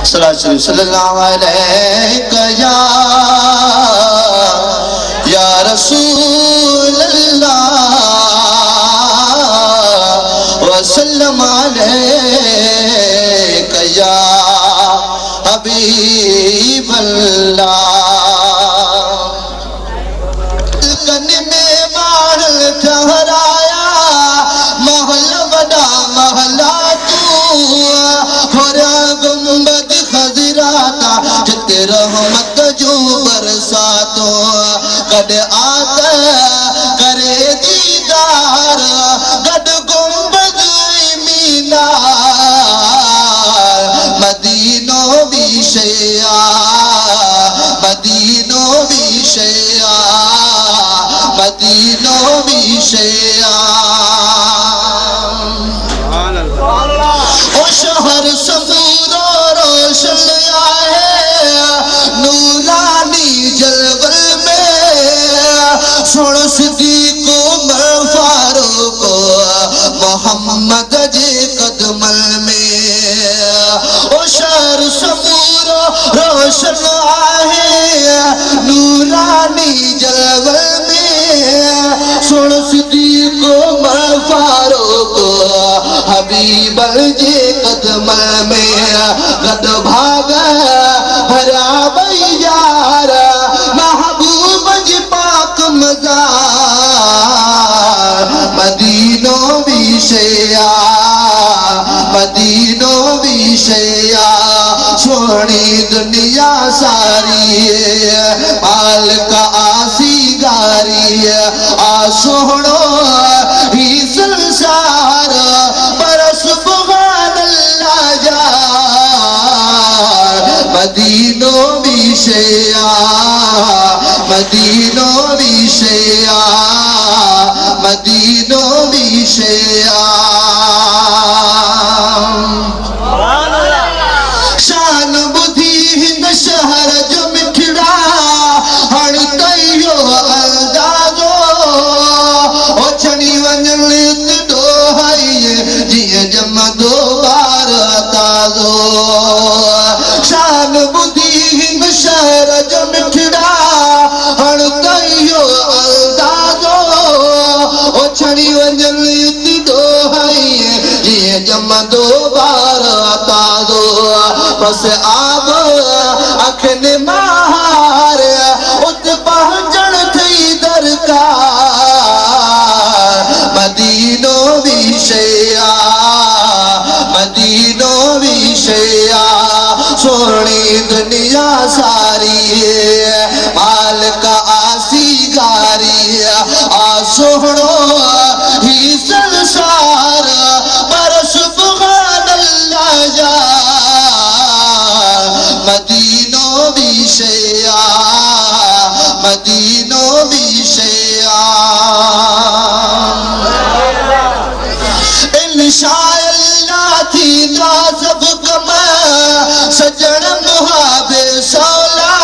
सल्लल्लाहु अलैहि या रसूल अल्लाह वसल्लम अलैका या हबीब अल्लाह। कन में बाढ़ ठहराया महल बड़ा महला तू होरा गुंबद खजराता जित रहमत जो बरसातो कद आता करे दीदार गद गुंबद मीनार मदीनो बिशया मदीनो बिशया मदीनो बिशया। ओ शहर सबूरो रोशन आए नूरानी जलवल में सुन सिद्दीको फारूक मोहम्मद जे कदमल में। ओ शहर सबूरो रोशन आए नूरानी जलवल में सुन सिद्दीको फारूक हबीब जे कदमल में गद भाग भरा यार महबूब जी पाक मज़ार मदीनो बिशया मदीनो बिशया। सोनी दुनिया सारी माल का आसी गारी आ सोहणो ही संसार पर सुभान अल्लाह जा मदीनो बिशया मदीनो बिशया मदीनो बिशया। शान बुद्धि हिंद शहर जो मिठड़ा हण कयो अंदाजो ओ छणी वञण दो हई जीअं जम दो बार ताज़ो। शान बुद्धि हिंद शहर जो मिठड़ा हण कयो अंदाजो ओ छणी वञण दो हई जीअं जम दो बार ताज़ो। बस आब अखन मार उत पहुंचण थी दरकार मदीनो बिशया मदीनो बिशया। सोनी दुनिया सारी माल का आसी गारी आ सोहणो ही संसार पर सुभान अल्लाह जा मदीनो बिशया मदीनो बिशया। इंशाअल्लाह थी सब कम सजन मुहाबे सौला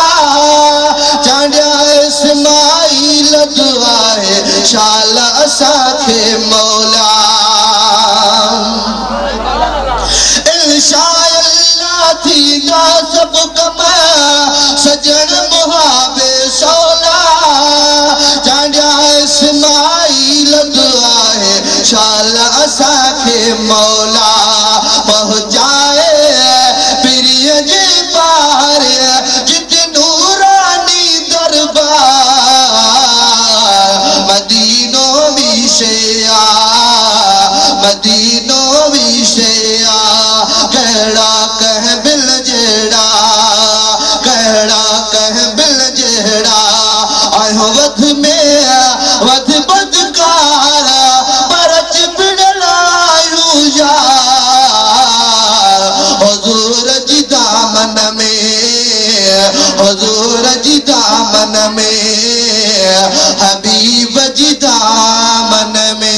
चांडिया इस्माइल दुआए शाल असाखे मौला। इंशाअल्लाह थी सब कम सजन मुहाबे सौला चांडिया इस्माइल दुआए शाल असाखे मौला। पहुंचाए प्रिय जे पार जित नूरानी दरबार मदीनो बिशया मदीनो बिशया। कहड़ा कह बिल जेड़ा कहड़ा कह बिल जेड़ा आयो वध में वध बदकार परच बिड़लायू यार हुजूर जी दामन में हुजूर जी दामन में हबीब जी दामन में।